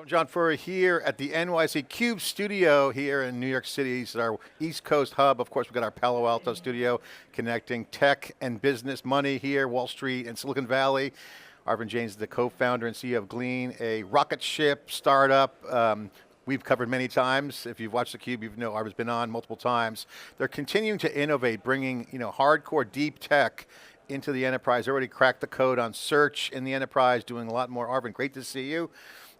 John Furrier here at the NYSE CUBE studio here in New York City. It's our East Coast hub. Of course, we've got our Palo Alto studio connecting tech and business money here, Wall Street and Silicon Valley. Arvind Jain is the co-founder and CEO of Glean, a rocket ship startup. We've covered many times. If you've watched theCUBE, you know Arvind's been on multiple times. They're continuing to innovate, bringing hardcore deep tech into the enterprise. They already cracked the code on search in the enterprise, doing a lot more. Arvind, great to see you.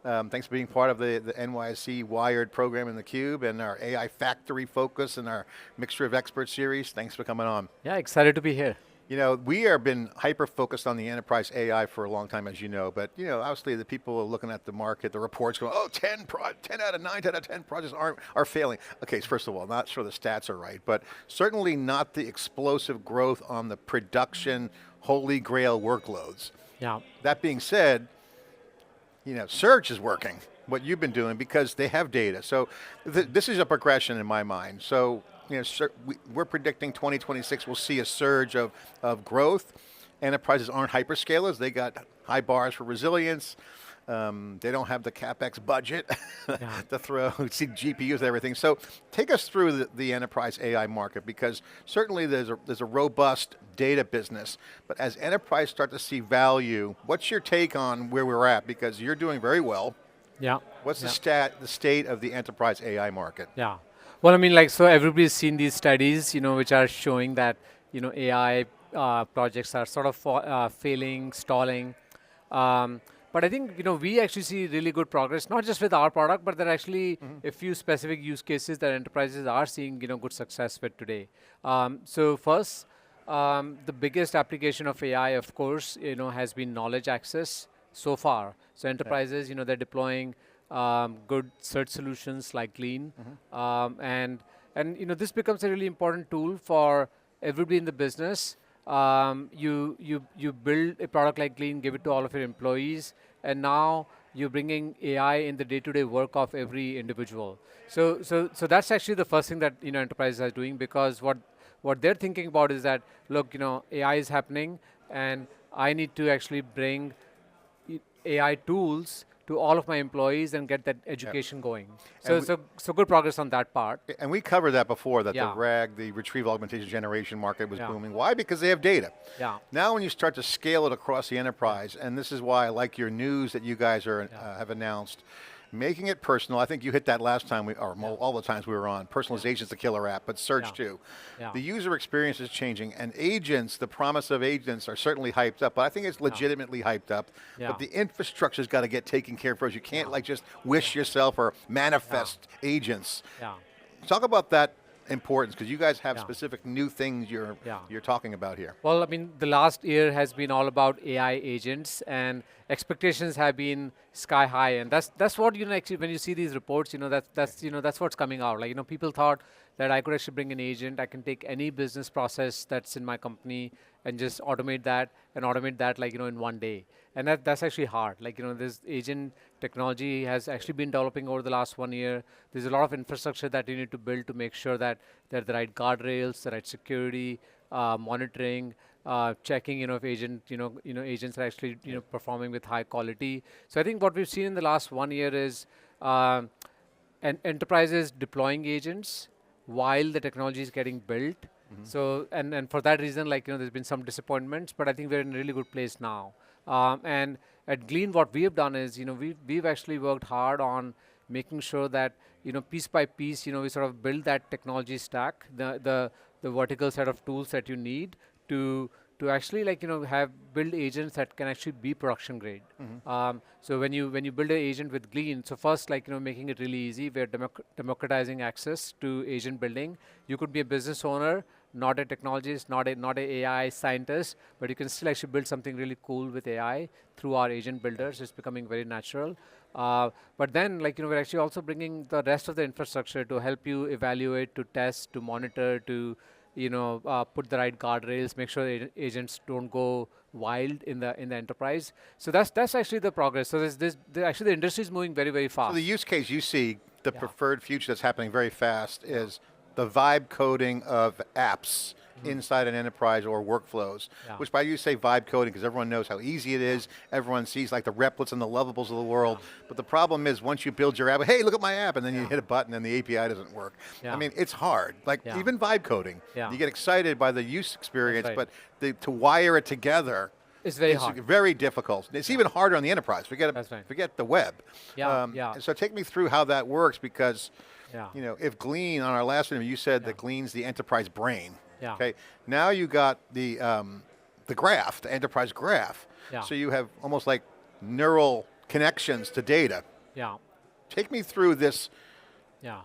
Thanks for being part of the NYSE Wired program in theCUBE and our AI Factory focus and our Mixture of Experts series. Thanks for coming on. Yeah, excited to be here. You know, we have been hyper-focused on the enterprise AI for a long time, as you know, but obviously the people are looking at the market, the reports going, oh, 10 out of 9, 10 out of 10 projects are failing. Okay, so first of all, not sure the stats are right, but certainly not the explosive growth on the production holy grail workloads. Yeah. That being said, search is working, what you've been doing, because they have data. So this is a progression in my mind. So we're predicting 2026 we'll see a surge of growth. Enterprises aren't hyperscalers. They got high bars for resilience. They don't have the CapEx budget to throw GPUs and everything. So take us through the enterprise AI market, because certainly there's a robust data business, but as enterprise start to see value, what's your take on where we're at? Because you're doing very well. Yeah. What's the state of the enterprise AI market? Yeah. Well, I mean, so everybody's seen these studies, which are showing that, AI projects are sort of failing, stalling. But I think we actually see really good progress, not just with our product, but there are actually a few specific use cases that enterprises are seeing good success with today. So first, the biggest application of AI, of course, has been knowledge access so far. So enterprises, they're deploying good search solutions like Glean, and this becomes a really important tool for everybody in the business. You build a product like Glean, give it to all of your employees, and now you're bringing AI in the day-to-day work of every individual. So that's actually the first thing that enterprises are doing, because what they're thinking about is that, look, AI is happening, and I need to actually bring AI tools to all of my employees and get that education going. So good progress on that part. And we covered that before, that the RAG, the retrieval augmentation generation market was booming. Why? Because they have data. Yeah. Now when you start to scale it across the enterprise, and this is why I like your news that you guys are have announced, making it personal. I think you hit that last time, all the times we were on. Personalization is the killer app, but search too. Yeah. The user experience is changing, and agents, the promise of agents are certainly hyped up, but I think it's legitimately hyped up. But the infrastructure's got to get taken care of first. You can't like just wish yourself or manifest agents. Talk about that importance, because you guys have specific new things you're talking about here. Well, I mean, the last year has been all about AI agents, and expectations have been sky high, and that's what actually, when you see these reports, that's what's coming out. Like people thought that I could actually bring an agent, I can take any business process that's in my company and just automate that like in one day, and that's actually hard. Like this agent technology has actually been developing over the last 1 year. There's a lot of infrastructure that you need to build to make sure that they're the right guardrails, the right security, monitoring, checking if agents are actually performing with high quality. So I think what we've seen in the last 1 year is enterprises deploying agents while the technology is getting built. So and for that reason, there's been some disappointments, but I think we're in a really good place now. And at Glean, what we have done is we've actually worked hard on making sure that piece by piece we sort of build that technology stack, the vertical set of tools that you need to actually have build agents that can actually be production grade. So when you build an agent with Glean, so first making it really easy, we're democratizing access to agent building. You could be a business owner, not a technologist, not a AI scientist, but you can still actually build something really cool with AI through our agent builders. It's becoming very natural. But then we're actually also bringing the rest of the infrastructure to help you evaluate, to test, to monitor, to put the right guardrails, make sure agents don't go wild in the enterprise. So that's actually the progress. So actually the industry is moving very, very fast. So the use case you see, the preferred future that's happening very fast is the vibe coding of apps inside an enterprise or workflows, Yeah. which by you say vibe coding because everyone knows how easy it is. Everyone sees like the Replets and the Lovables of the world. But the problem is once you build your app, hey, look at my app, and then you hit a button and the API doesn't work. Yeah. I mean, it's hard. Like even vibe coding, you get excited by the use experience, but to wire it together, it's very hard. Very difficult. It's even harder on the enterprise. Forget the web. So take me through how that works because you know, if Glean, on our last interview, you said that Glean's the enterprise brain. Yeah. Okay. Now you got the graph, the enterprise graph. Yeah. So you have almost like neural connections to data. Yeah. Take me through this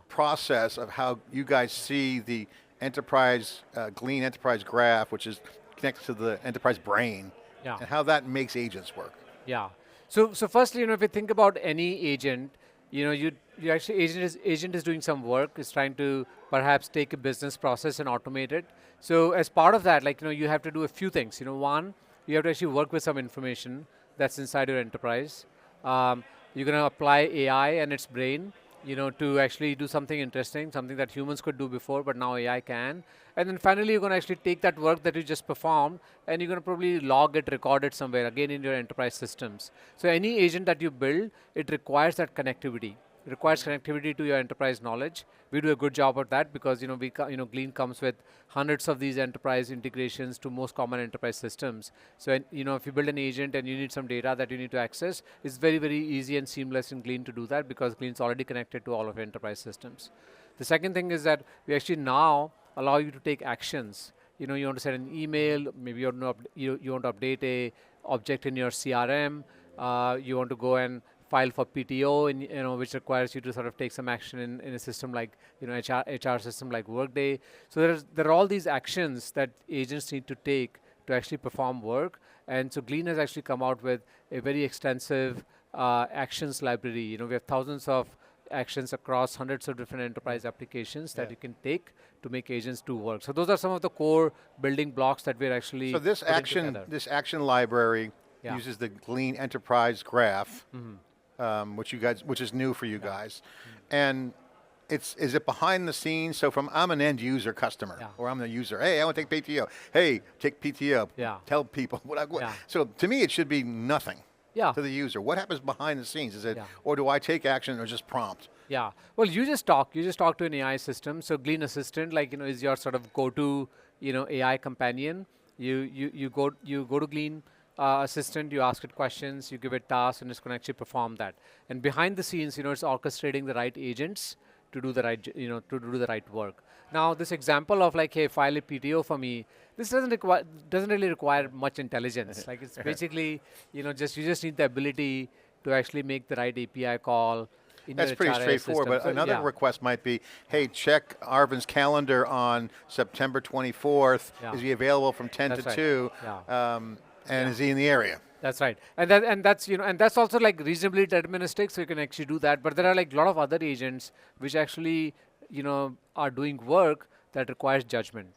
process of how you guys see the enterprise, Glean enterprise graph, which is connected to the enterprise brain, and how that makes agents work. Yeah. So firstly, you know, if you think about any agent, you know, you actually agent is doing some work, is trying to perhaps take a business process and automate it. So as part of that, like, you know, you have to do a few things. You know, one, you have to actually work with some information that's inside your enterprise. You're going to apply AI and its brain, you know, to actually do something interesting, something that humans could do before, but now AI can. And then finally, you're going to actually take that work that you just performed, and you're going to probably log it, record it somewhere, again in your enterprise systems. So any agent that you build, it requires that connectivity. It requires connectivity to your enterprise knowledge. We do a good job of that because, you know, Glean comes with hundreds of these enterprise integrations to most common enterprise systems. So, you know, if you build an agent and you need some data that you need to access, it's very, very easy and seamless in Glean to do that because Glean's already connected to all of your enterprise systems. The second thing is that we actually now allow you to take actions. You know, you want to send an email, maybe you want to update a object in your CRM, you want to go and file for PTO, in, you know, which requires you to sort of take some action in a system like, you know, HR system like Workday. So there are all these actions that agents need to take to actually perform work. And so Glean has actually come out with a very extensive actions library. You know, we have thousands of actions across hundreds of different enterprise applications that you can take to make agents do work. So those are some of the core building blocks that we're actually this action library uses the Glean enterprise graph, which is new for you guys, and is it behind the scenes? So I'm an end user customer, or I'm the user. Hey, I want to take PTO. Hey, take PTO. Tell people what. So to me, it should be nothing. To the user. What happens behind the scenes? Is it, or do I take action or just prompt? Well, you just talk to an AI system. So Glean Assistant, like, you know, is your sort of go-to, you know, AI companion. You go to Glean Assistant, you ask it questions, you give it tasks, and it's going to actually perform that. And behind the scenes, you know, it's orchestrating the right agents to do the right, you know, to do the right work. Now, this example of like, hey, file a PTO for me, this doesn't really require much intelligence. Like, it's basically, you know, you just need the ability to actually make the right API call. That's pretty straightforward, but another request might be, hey, check Arvind's calendar on September 24th. Is he available from 10 to 2? And is he in the area? That's right, and that's, you know, and that's also like reasonably deterministic, so you can actually do that. But there are like a lot of other agents which actually, you know, are doing work that requires judgment.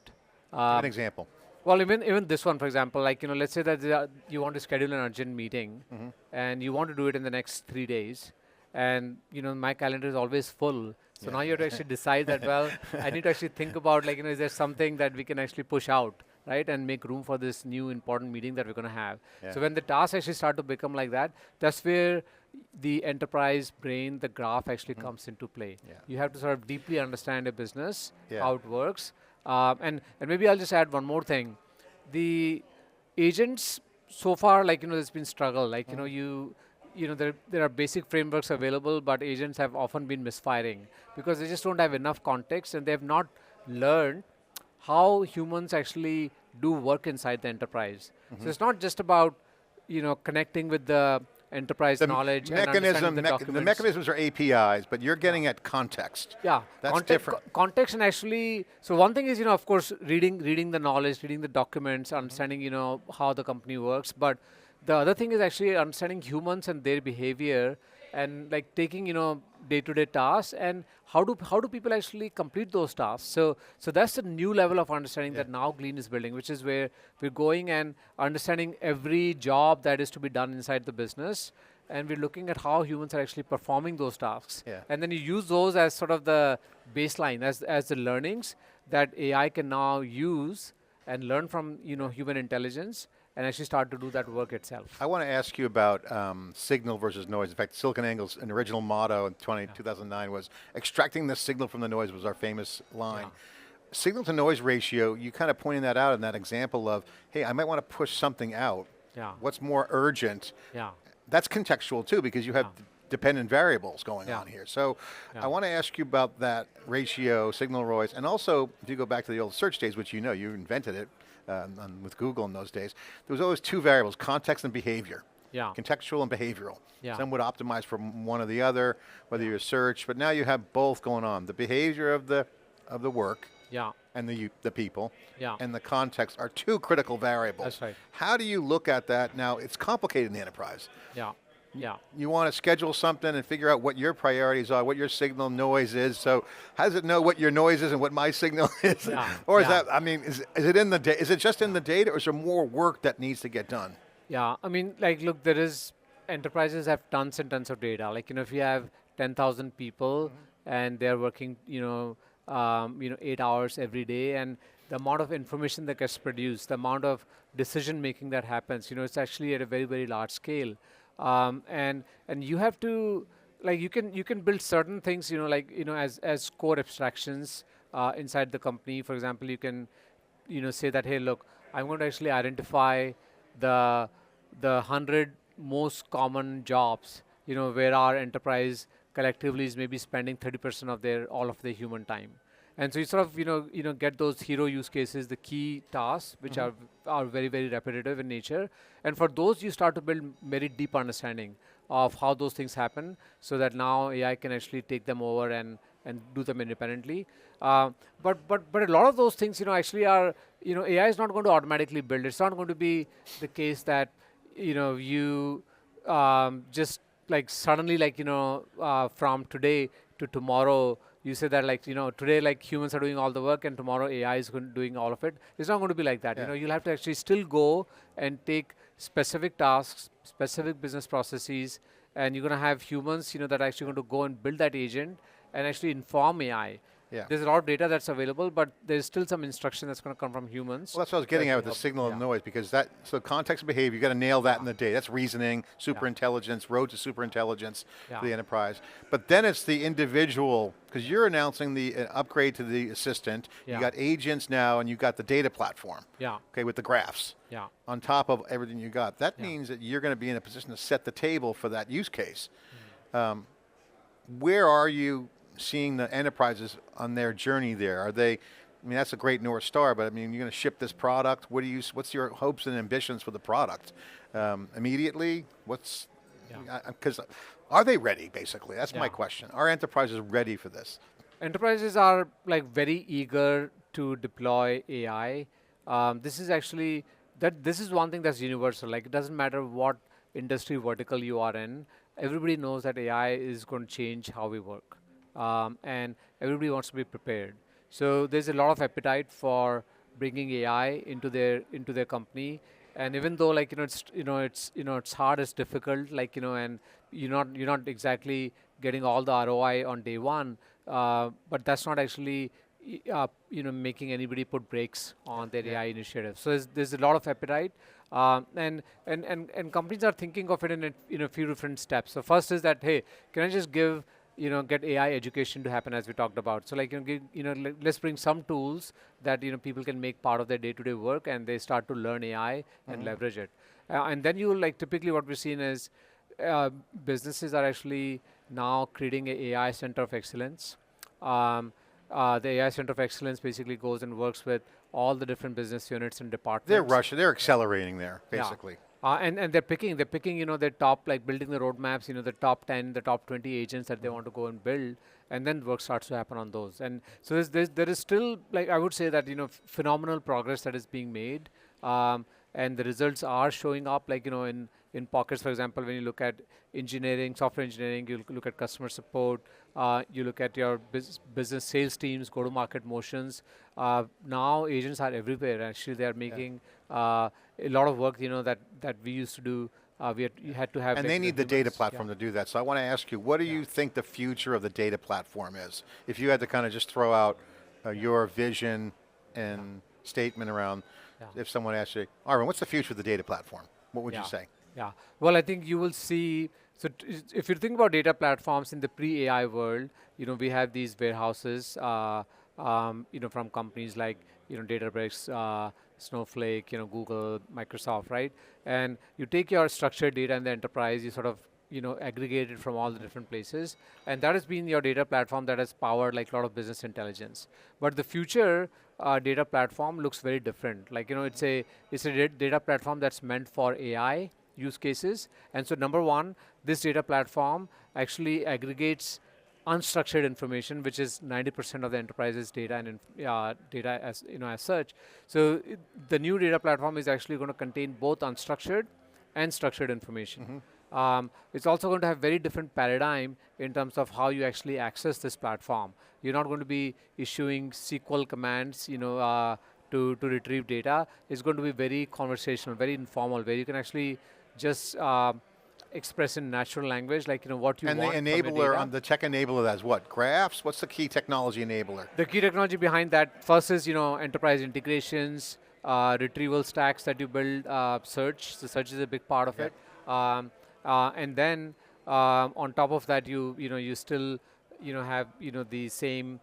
Give an example. Well, even this one, for example, like, you know, let's say that you want to schedule an urgent meeting, and you want to do it in the next 3 days, and, you know, my calendar is always full. So now you have to actually decide that, well, I need to actually think about, like, you know, is there something that we can actually push out, right, and make room for this new important meeting that we're going to have. So when the tasks actually start to become like that, that's where the enterprise brain, the graph actually comes into play. You have to sort of deeply understand a business, how it works. And maybe I'll just add one more thing. The agents, so far, like, you know, there's been struggle. Like, you know, there are basic frameworks available, but agents have often been misfiring because they just don't have enough context and they have not learned how humans actually do work inside the enterprise. So it's not just about, you know, connecting with the enterprise knowledge and understanding the documents. The mechanisms are APIs, but you're getting at context. That's different. Context and actually, so one thing is, you know, of course, reading the knowledge, reading the documents, understanding, you know, how the company works. But the other thing is actually understanding humans and their behavior, and like taking, you know, day-to-day tasks, and how do people actually complete those tasks. So that's the new level of understanding that now Glean is building, which is where we're going and understanding every job that is to be done inside the business, and we're looking at how humans are actually performing those tasks. And then you use those as sort of the baseline, as the learnings that AI can now use and learn from human intelligence and actually start to do that work itself. I want to ask you about signal versus noise. In fact, SiliconANGLE's an original motto in 2009 was extracting the signal from the noise was our famous line. Signal to noise ratio, you kind of pointing that out in that example of, hey, I might want to push something out. What's more urgent? That's contextual too, because you have dependent variables going on here. So I want to ask you about that ratio, signal noise, and also if you go back to the old search days, which you invented it with Google in those days, there was always two variables, context and behavior. Contextual and behavioral. Some would optimize for one or the other, whether you're search, but now you have both going on. The behavior of the work and the people and the context are two critical variables. That's right. How do you look at that? Now, it's complicated in the enterprise. You want to schedule something and figure out what your priorities are, what your signal noise is. So how does it know what your noise is and what my signal is? Or is that, I mean, is it in the data? Is it just in the data, or is there more work that needs to get done? I mean, like, look, enterprises have tons and tons of data. Like, if you have 10,000 people and they're working, 8 hours every day, and the amount of information that gets produced, the amount of decision making that happens, it's actually at a very, very large scale. And you have to, like, you can build certain things, as core abstractions inside the company. For example, you can, say that, hey, look, I'm going to actually identify the 100 most common jobs, where our enterprise collectively is maybe spending 30% of all of their human time. And so you sort of, get those hero use cases, the key tasks, which are very, very repetitive in nature. And for those, you start to build very deep understanding of how those things happen, so that now AI can actually take them over and do them independently. But a lot of those things, actually are, AI is not going to automatically build. It's not going to be the case that, you just like suddenly, like, from today to tomorrow, you say that, like, today, like, humans are doing all the work and tomorrow AI is doing all of it. It's not going to be like that. You'll have to actually still go and take specific tasks, specific business processes, and you're going to have humans, that are actually going to go and build that agent and actually inform AI. There's a lot of data that's available, but there's still some instruction that's going to come from humans. Well, that's what I was getting at with the signal and noise, because so context and behavior, you got to nail that in the data. That's reasoning, super intelligence, road to super intelligence for the enterprise. But then it's the individual, because you're announcing the upgrade to the assistant. You got agents now, and you got the data platform. Okay, with the graphs. On top of everything you got. That means that you're going to be in a position to set the table for that use case. Where are you seeing the enterprises on their journey there? Are they, I mean, that's a great North Star, but I mean, you're going to ship this product. What's your hopes and ambitions for the product? Immediately? Because are they ready, basically? That's my question. Are enterprises ready for this? Enterprises are, like, very eager to deploy AI. This is actually, this is one thing that's universal. Like, it doesn't matter what industry vertical you are in. Everybody knows that AI is going to change how we work. And everybody wants to be prepared. So there's a lot of appetite for bringing AI into their company. And even though, like, it's hard, it's difficult, like, and you're not exactly getting all the ROI on day one, but that's not actually making anybody put brakes on their AI initiative. So there's a lot of appetite, and companies are thinking of it in a few different steps. So first is that, hey, can I just get AI education to happen, as we talked about. So, like, let's bring some tools that, people can make part of their day-to-day work, and they start to learn AI and leverage it. And then typically what we're seeing is businesses are actually now creating an AI center of excellence. The AI center of excellence basically goes and works with all the different business units and departments. They're accelerating there, basically. And they're picking, their top, like, building the roadmaps, the top 10, the top 20 agents that they want to go and build, and then work starts to happen on those. And so there is still, like, I would say that, phenomenal progress that is being made, and the results are showing up, like, in pockets. For example, when you look at engineering, software engineering, you look at customer support, you look at your business sales teams, go-to-market motions. Now agents are everywhere. Actually, they are making a lot of work, that we used to do. You had to have. And they need the data platform to do that. So I want to ask you, what do you think the future of the data platform is? If you had to kind of just throw out your vision and statement around, Yeah. if someone asks you, Arvind, what's the future of the data platform? What would you Yeah. say? Yeah. Well, I think you will see. So, if you think about data platforms in the pre-AI world, we have these warehouses, from companies like, Databricks, Snowflake, Google, Microsoft, right? And you take your structured data in the enterprise, you sort of, aggregate it from all the different places, and that has been your data platform that has powered like a lot of business intelligence. But the future data platform looks very different. Like, it's a data platform that's meant for AI use cases. And so number one, this data platform actually aggregates unstructured information, which is 90% of the enterprise's data and data as such. So the new data platform is actually going to contain both unstructured and structured information. It's also going to have very different paradigm in terms of how you actually access this platform. You're not going to be issuing SQL commands, to retrieve data. It's going to be very conversational, very informal, where you can actually just express in natural language, like what you And the want from your enabler, data. on the tech enabler, that's what? Graphs? What's the key technology enabler? The key technology behind that first is enterprise integrations, retrieval stacks that you build, search. So search is a big part of Yeah. it, and then on top of that, you still have the same.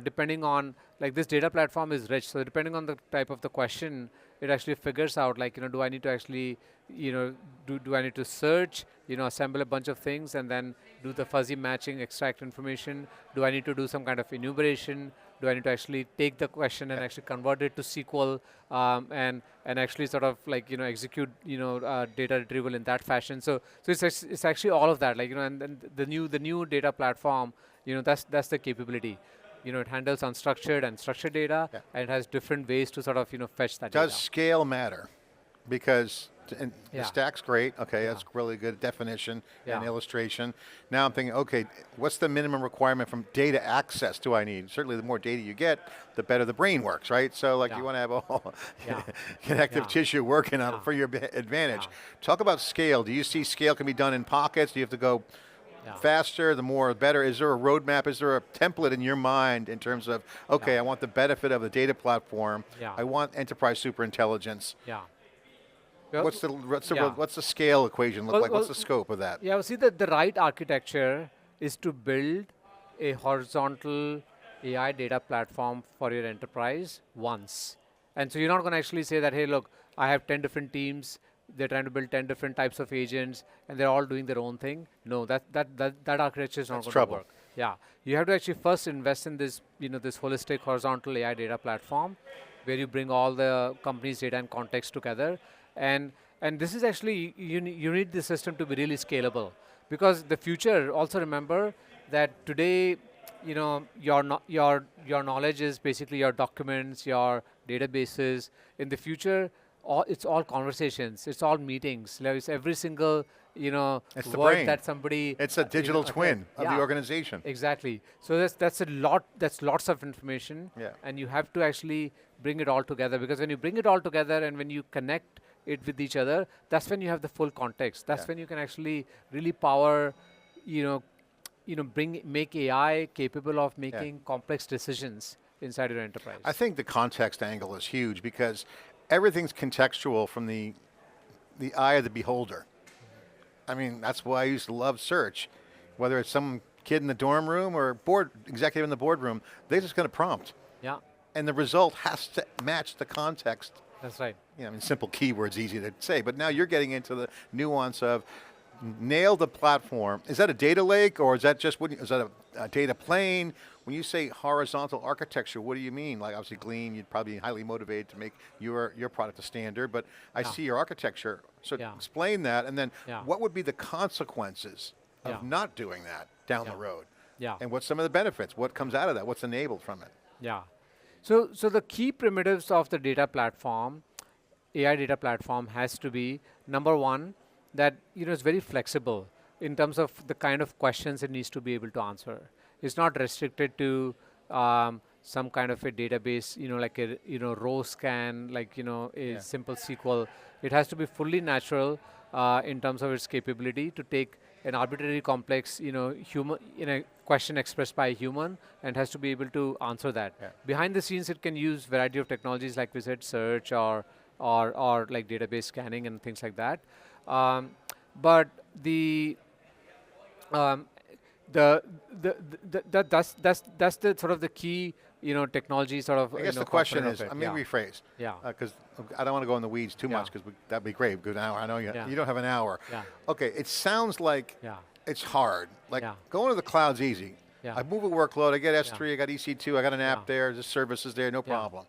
Depending on, like, this data platform is rich, so depending on the type of the question, it actually figures out, like, do I need to actually do I need to search, assemble a bunch of things and then do the fuzzy matching, extract information? Do I need to do some kind of enumeration? Do I need to actually take the question and actually convert it to SQL, and actually sort of, like, execute data retrieval in that fashion? So it's actually all of that, like, and the new data platform, that's the capability. It handles unstructured and structured data, Yeah. and it has different ways to sort of fetch that Does data. scale matter? Because and the Yeah. stack's great. Okay, Yeah. that's really good definition and Yeah. illustration. Now I'm thinking, okay, what's the minimum requirement from data access do I need? Certainly the more data you get, the better the brain works, right? So like Yeah. you want to have all Yeah. connective Yeah. tissue working on Yeah. for your advantage. Yeah. Talk about scale. Do you see scale can be done in pockets? Do you have to go Yeah. faster, the more better? Is there a roadmap? Is there a template in your mind in terms of, okay, Yeah. I want the benefit of the data platform. Yeah. I want enterprise superintelligence. Yeah. Well, yeah. What's the scale equation look Well, like? What's well, the scope of that? Yeah, well, see, the right architecture is to build a horizontal AI data platform for your enterprise once. And so you're not going to actually say that, hey, look, I have 10 different teams, they're trying to build 10 different types of agents, and they're all doing their own thing. No, that architecture is not That's going trouble. to work. Yeah, you have to actually first invest in this, this holistic horizontal AI data platform, where you bring all the company's data and context together. And and this is actually, you need the system to be really scalable, because the future, also remember that today, your knowledge is basically your documents, your databases. In the future, it's all conversations, it's all meetings. Like, it's every single It's the word brain. that somebody It's a digital twin of the yeah. organization. Exactly. So that's a lot. That's lots of information, Yeah. and you have to actually bring it all together. Because when you bring it all together and when you connect it with each other, that's when you have the full context. That's Yeah. when you can actually really power, make AI capable of making complex decisions inside your enterprise. I think the context angle is huge because everything's contextual from the eye of the beholder. I mean, that's why I used to love search. Whether it's some kid in the dorm room or board executive in the boardroom, they're just going to prompt. Yeah, And the result has to match the context. that's right. I mean, simple keywords, easy to say, but now you're getting into the nuance of nail the platform. Is that a data lake, or is that just, is that a data plane? When you say horizontal architecture, what do you mean? Like, obviously Glean, you'd probably be highly motivated to make your product a standard, but I see your architecture. So Yeah. explain that, and then Yeah. what would be the consequences of Yeah. not doing that down the Yeah. road? Yeah. And what's some of the benefits? What comes out of that? What's enabled from it? Yeah. So the key primitives of the data platform, AI data platform, has to be, number one, that it's very flexible in terms of the kind of questions it needs to be able to answer. It's not restricted to some kind of a database, like a row scan, like a simple SQL. It has to be fully natural in terms of its capability to take an arbitrary complex, human, question expressed by a human and has to be able to answer that. Yeah. Behind the scenes, it can use variety of technologies like we said, search or like database scanning and things like that. Um, but um, that's the sort of the key technology sort of I guess the question is, let me rephrase, because I don't want to go in the weeds too much, because that'd be great. Good hour. I know you don't have an hour. Yeah. Okay, it sounds like it's hard. Like going to the cloud's easy. I move a workload. I get S3. I got EC2. I got an app there. The services there. No problem.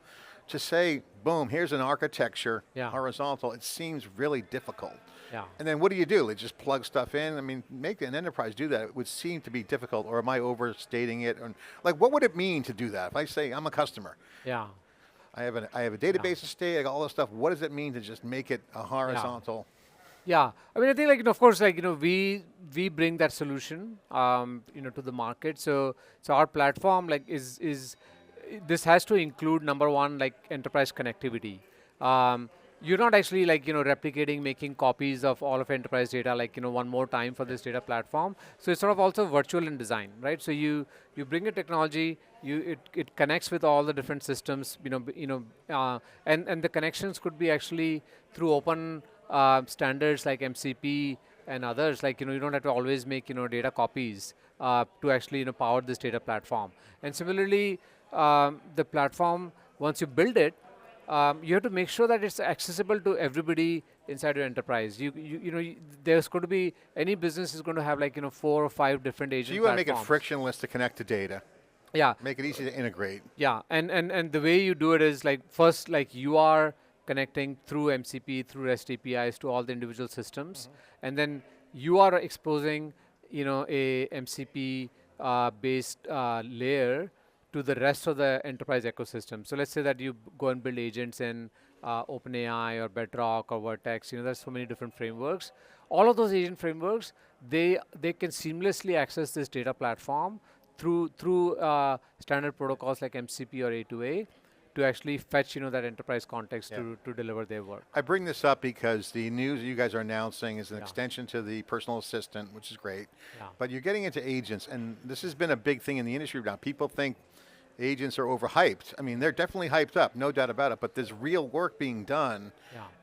To say, boom, here's an architecture, horizontal. It seems really difficult. Yeah. And then what do? It just plug stuff in? I mean, make an enterprise do that. It would seem to be difficult, or am I overstating it? Or, like, what would it mean to do that? If I say I'm a customer, I have a database estate, I got all this stuff. What does it mean to just make it a horizontal? Yeah, I mean, I think of course, we bring that solution, to the market. So our platform is this has to include number one, like enterprise connectivity. You're not actually replicating, making copies of all of enterprise data one more time for this data platform. So it's sort of also virtual in design, right? So you bring a technology, it connects with all the different systems, and the connections could be actually through open standards like MCP and others. You don't have to always make data copies to actually power this data platform. And similarly, the platform, once you build it, you have to make sure that it's accessible to everybody inside your enterprise. There's going to be, any business is going to have 4 or 5 different agent platforms. So you want to make it frictionless to connect to data. Yeah. Make it easy to integrate. Yeah, and the way you do it is first you are connecting through MCP, through REST APIs to all the individual systems, and then you are exposing a MCP based layer to the rest of the enterprise ecosystem. So let's say that you go and build agents in OpenAI or Bedrock or Vertex. There's so many different frameworks. All of those agent frameworks, they can seamlessly access this data platform through standard protocols like MCP or A2A to actually fetch that enterprise context to deliver their work. I bring this up because the news you guys are announcing is an extension to the personal assistant, which is great. But you're getting into agents, and this has been a big thing in the industry now. People think agents are overhyped. I mean, they're definitely hyped up, no doubt about it, but there's real work being done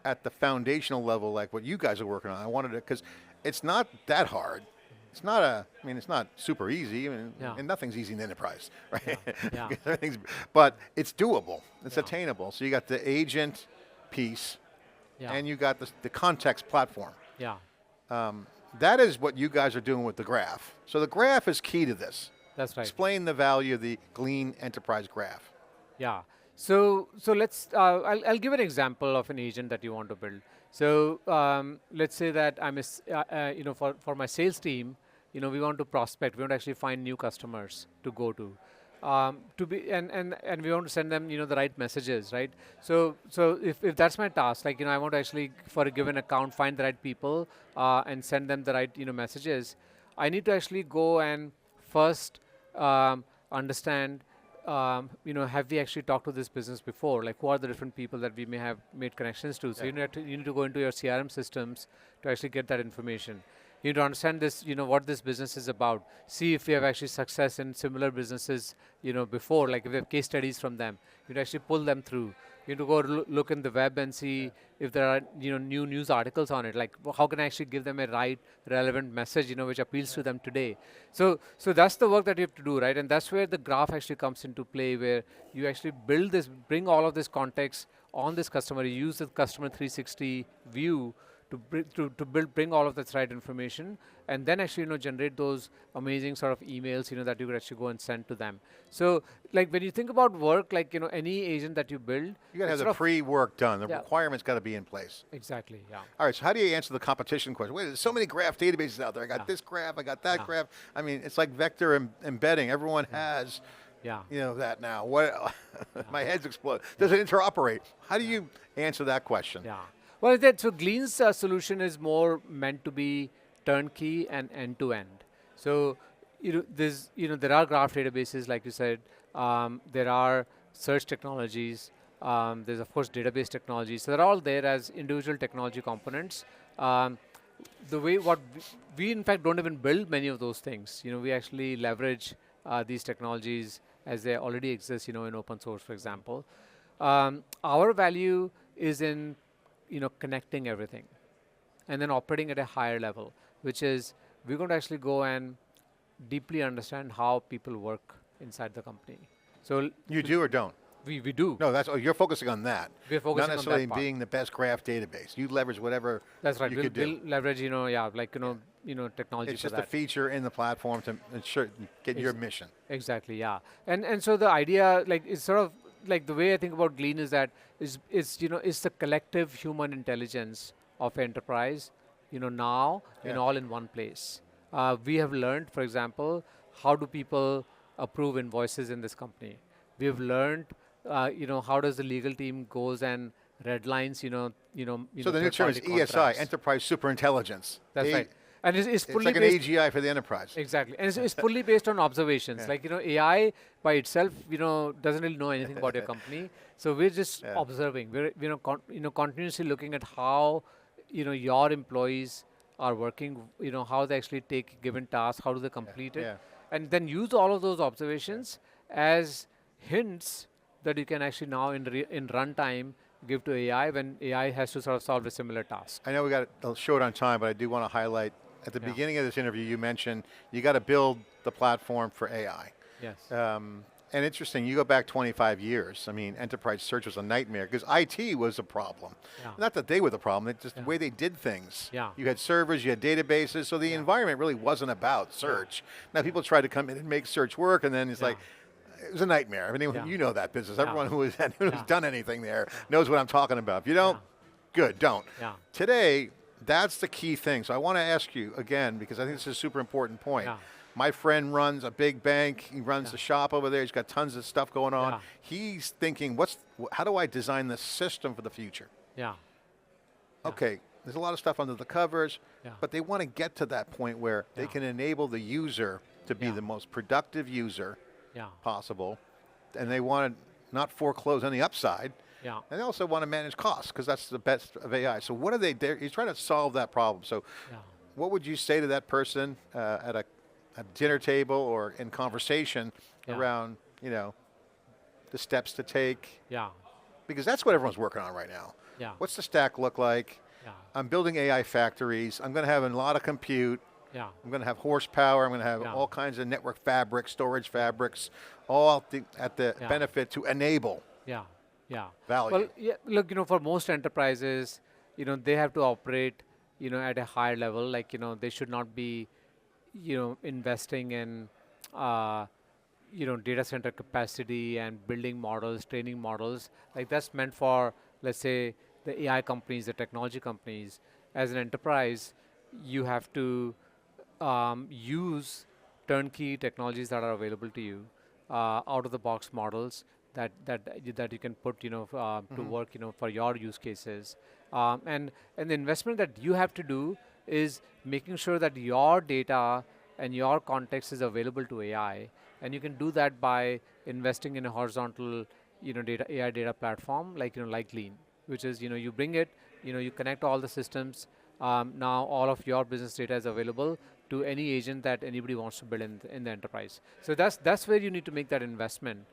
at the foundational level, like what you guys are working on. I wanted to, because it's not that hard. It's not it's not super easy, and nothing's easy in enterprise, right? But it's doable, it's attainable. So you got the agent piece, and you got the context platform. That is what you guys are doing with the graph. So the graph is key to this. That's right. Explain the value of the Glean enterprise graph. Yeah. So let's. I'll give an example of an agent that you want to build. So let's say that I'm for my sales team, we want to prospect. We want to actually find new customers to go to. And we want to send them the right messages, right? So if that's my task, I want to actually, for a given account, find the right people and send them the right messages. I need to actually go and first understand, have we actually talked to this business before? Who are the different people that we may have made connections to? So you need to go into your CRM systems to actually get that information. You need to understand this, what this business is about. See if we have actually success in similar businesses, before, if we have case studies from them. You need to actually pull them through. You need to go look in the web and see if there are, new news articles on it. How can I actually give them a right, relevant message, which appeals to them today? So that's the work that you have to do, right? And that's where the graph actually comes into play, where you actually bring all of this context on this customer. You use the customer 360 view to bring all of that right information, and then actually generate those amazing sort of emails that you could actually go and send to them. So when you think about work, any agent that you build, you got to have the pre-work done. The requirements got to be in place. Exactly. Yeah. All right. So how do you answer the competition question? Wait, there's so many graph databases out there. I got this graph. I got that graph. I mean, it's like vector embedding. Everyone has. That now. What? My head's exploding. Does it interoperate? How do you answer that question? Yeah. Well, so Glean's solution is more meant to be turnkey and end-to-end. So, there are graph databases, like you said. There are search technologies. There's of course database technologies. So they're all there as individual technology components. the way we in fact don't even build many of those things. We actually leverage these technologies as they already exist, in open source, for example. Our value is in, connecting everything and then operating at a higher level, which is we're going to actually go and deeply understand how people work inside the company. So You do or don't? we do. No, you're focusing on that. We're focusing Not on necessarily that part. being the best graph database. You leverage whatever That's right. you We'll, could do. we'll leverage, technology It's for just that. a feature in the platform to ensure get your mission. Exactly, yeah. And so the idea, is sort of like the way I think about Glean is that is the collective human intelligence of enterprise, now Yeah. all in one place. We have learned, for example, how do people approve invoices in this company? We have learned, how does the legal team goes and red lines, So the new term is third-party ESI, contracts. Enterprise Superintelligence. That's right. And it's It's fully like an based. AGI for the enterprise. Exactly, and it's fully based on observations. Yeah. Like AI by itself, doesn't really know anything about your company. So we're just Yeah. observing. We're continuously looking at how your employees are working. How they actually take given tasks, how do they complete it, Yeah. and then use all of those observations as hints that you can actually now in runtime give to AI when AI has to sort of solve a similar task. I know we got short on time, but I do want to highlight, at the Yeah. beginning of this interview, you mentioned you got to build the platform for AI. Yes. And interesting, you go back 25 years. I mean, enterprise search was a nightmare because IT was a problem. Yeah. Not that they were the problem, it's just Yeah. the way they did things. Yeah. You had servers, you had databases, so the environment really wasn't about search. Now people try to come in and make search work, and then it's Yeah. like, it was a nightmare. I mean, Yeah. you know that business. Yeah. Everyone who's Yeah. done anything there knows what I'm talking about. If you don't, good, don't. Yeah. Today, that's the key thing. So I want to ask you again, because I think this is a super important point. Yeah. My friend runs a big bank. He runs a shop over there. He's got tons of stuff going on. Yeah. He's thinking, how do I design the system for the future? Yeah. Okay, there's a lot of stuff under the covers, Yeah. but they want to get to that point where they Yeah. can enable the user to be Yeah. the most productive user Yeah. possible, and they want to not foreclose any upside, Yeah. and they also want to manage costs because that's the best of AI. So what are they? He's trying to solve that problem. So Yeah. what would you say to that person at a dinner table or in conversation Yeah. around, the steps to take? Yeah. Because that's what everyone's working on right now. Yeah. What's the stack look like? Yeah. I'm building AI factories. I'm going to have a lot of compute. Yeah. I'm going to have horsepower. I'm going to have Yeah. all kinds of network fabrics, storage fabrics, all at the Yeah. benefit to enable Yeah. Yeah. value. Well, yeah, look, for most enterprises, they have to operate, at a higher level. Like, they should not be, investing in, data center capacity and building models, training models. Like that's meant for, let's say, the AI companies, the technology companies. As an enterprise, you have to use turnkey technologies that are available to you, out of the box models that you can put to work for your use cases, and the investment that you have to do is making sure that your data and your context is available to AI, and you can do that by investing in a horizontal AI data platform like like Glean, which is you bring it, you connect all the systems. Now all of your business data is available to any agent that anybody wants to build in the enterprise. So that's where you need to make that investment.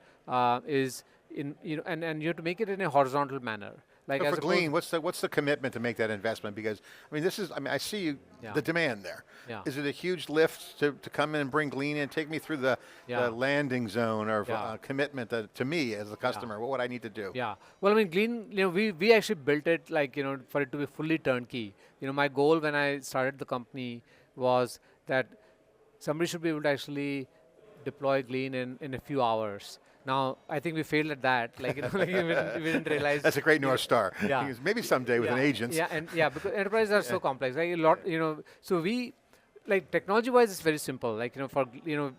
Is in and you have to make it in a horizontal manner. Like So as for opposed- Glean, what's the commitment to make that investment? Because I see Yeah. the demand there. Yeah. Is it a huge lift to come in and bring Glean in? Take me through the Yeah. landing zone or Yeah. commitment to me as a customer. What would I need to do? Yeah. Well, I mean, Glean, we actually built it like, for it to be fully turnkey. My goal when I started the company was that somebody should be able to actually deploy Glean in a few hours. Now, I think we failed at that. Like, we didn't realize. That's a great North Star. Yeah. Because maybe someday with an agent. Yeah, because enterprises are so complex. Like a lot, so we, like technology-wise, it's very simple. Like,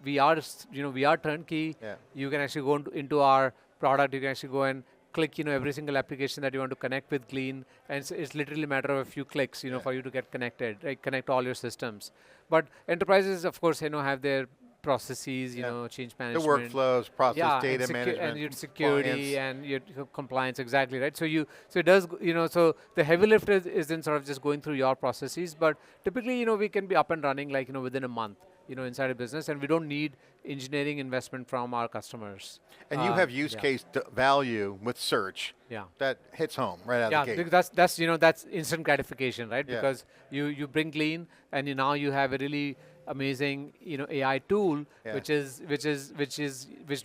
we are turnkey. Yeah. You can actually go into our product. You can actually go and click, every single application that you want to connect with Glean, and it's literally a matter of a few clicks, for you to get connected, right? Connect all your systems. But enterprises, of course, have their processes, Yeah. change The management. workflows, process, Yeah, data and management, your security compliance. and your compliance, exactly, right? So it does, so the heavy lift is in sort of just going through your processes, but typically, we can be up and running like, within a month, inside a business, and we don't need engineering investment from our customers. And you have use Yeah, case value with search yeah. that hits home right out of Yeah, the gate. because that's instant gratification, right? Yeah. Because you bring Glean, and now you have a really amazing AI tool, Yeah. which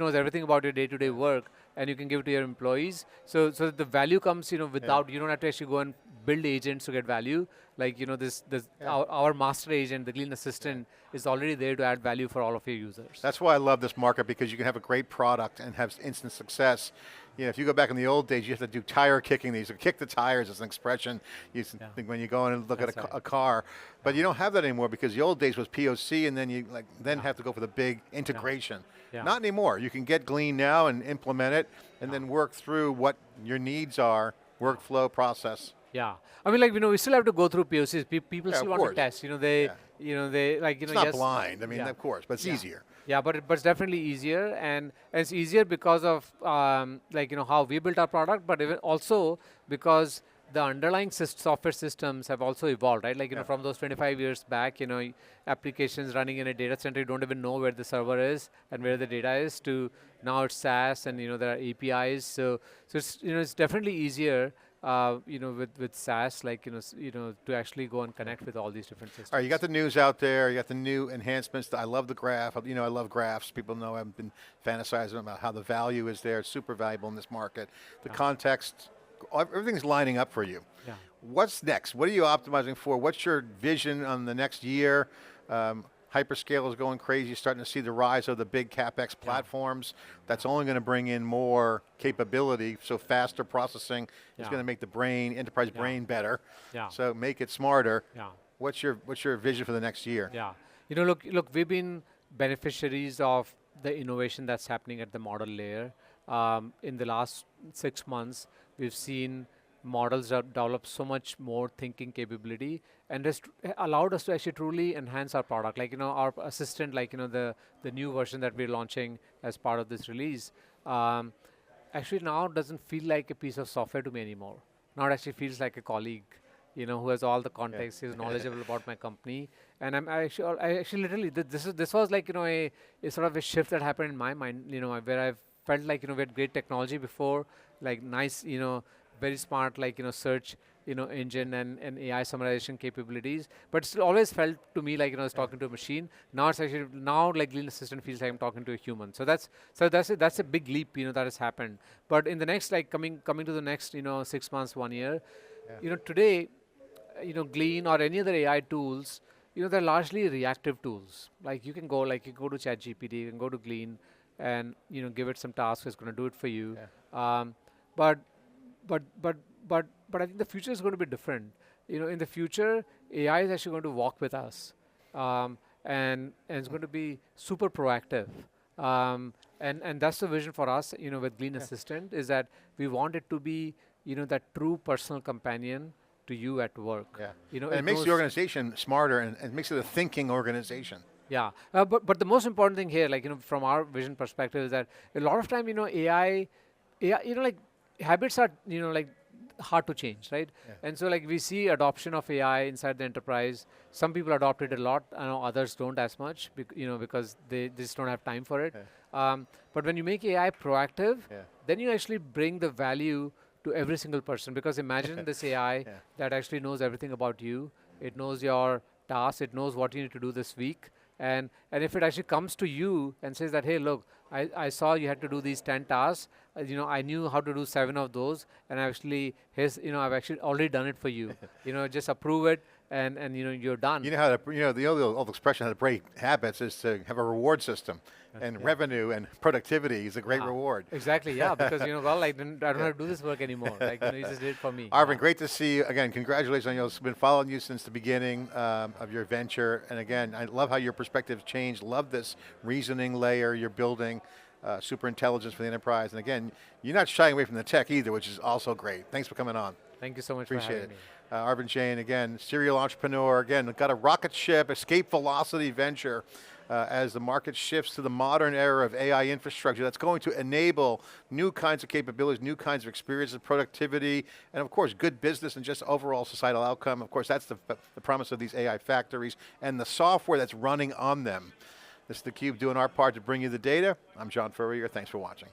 knows everything about your day-to-day work, and you can give it to your employees. So the value comes without, you don't have to actually go and build agents to get value. Like this Yeah. our master agent, the Glean assistant, is already there to add value for all of your users. That's why I love this market, because you can have a great product and have instant success. If you go back in the old days, you have to do tire kicking. These kick the tires as an expression. You think when you go in and look That's at right. a car, but you don't have that anymore, because the old days was POC, and then you have to go for the big integration. Yeah. Not anymore. You can get Glean now and implement it, and then work through what your needs are, workflow, process. Yeah, I mean, like we still have to go through POCs. People Yeah, still of want course. to test. Yeah. They like It's not yes, blind. I mean, yeah. of course, but it's Yeah. easier. Yeah, but it's definitely easier, and it's easier because of how we built our product, but even also because the underlying software systems have also evolved, right? Like from those 25 years back, applications running in a data center, you don't even know where the server is and where the data is. To now it's SaaS, and there are APIs. So it's it's definitely easier. With SaaS, like to actually go and connect with all these different systems. All right, you got the news out there. You got the new enhancements. I love the graph. I love graphs. People know I've been fantasizing about how the value is there. It's super valuable in this market. The context, everything's lining up for you. Yeah. What's next? What are you optimizing for? What's your vision on the next year? Hyperscale is going crazy. You're starting to see the rise of the big CapEx platforms. That's only going to bring in more capability, so faster processing is going to make the enterprise brain better. Yeah. So make it smarter. Yeah. What's your vision for the next year? Yeah. Look, we've been beneficiaries of the innovation that's happening at the model layer. In the last 6 months, we've seen models that develop so much more thinking capability, and has allowed us to actually truly enhance our product. Like, our assistant, like, the new version that we're launching as part of this release, actually now doesn't feel like a piece of software to me anymore. Now it actually feels like a colleague, who has all the context, is knowledgeable about my company. And I actually literally, this was like, a sort of a shift that happened in my mind, where I felt like, we had great technology before, like nice, very smart, like, search, engine and AI summarization capabilities, but still always felt to me like, I was talking to a machine. Now it's actually, like Glean Assistant feels like I'm talking to a human. So that's a big leap, that has happened. But in the next, like coming to the next, 6 months, 1 year, today, Glean or any other AI tools, they're largely reactive tools. Like you can go to ChatGPT, you can go to Glean, and give it some tasks. It's going to do it for you. But I think the future is going to be different. In the future, AI is actually going to walk with us, and it's going to be super proactive. And that's the vision for us. With Glean Assistant, is that we want it to be that true personal companion to you at work. Yeah. And it makes the organization smarter, and it makes it a thinking organization. Yeah, but the most important thing here, like from our vision perspective, is that a lot of time, AI, like habits are like hard to change, right? And so like we see adoption of AI inside the enterprise. Some people adopt it a lot, others don't as much, because they just don't have time for it. But when you make AI proactive, then you actually bring the value to every single person. Because imagine this AI that actually knows everything about you. It knows your tasks. It knows what you need to do this week. And if it actually comes to you and says that, hey, look, I saw you had to do these 10 tasks. I knew how to do 7 of those, and I've actually already done it for you. Just approve it, and you're done. How to, the old expression how to break habits is to have a reward system, and revenue and productivity is a great reward. Exactly, yeah, because well, I don't have to do this work anymore. Like you just did it for me. Arvind, great to see you again. Congratulations on you. I've been following you since the beginning of your venture, and again, I love how your perspective's changed. Love this reasoning layer you're building. Super intelligence for the enterprise, and again, you're not shying away from the tech either, which is also great. Thanks for coming on. Thank you so much. Appreciate for it. Arvind Jain, again, serial entrepreneur, again, got a rocket ship, escape velocity venture. as the market shifts to the modern era of AI infrastructure that's going to enable new kinds of capabilities, new kinds of experiences, productivity, and of course good business and just overall societal outcome. Of course that's the promise of these AI factories and the software that's running on them. This is theCUBE doing our part to bring you the data. I'm John Furrier, thanks for watching.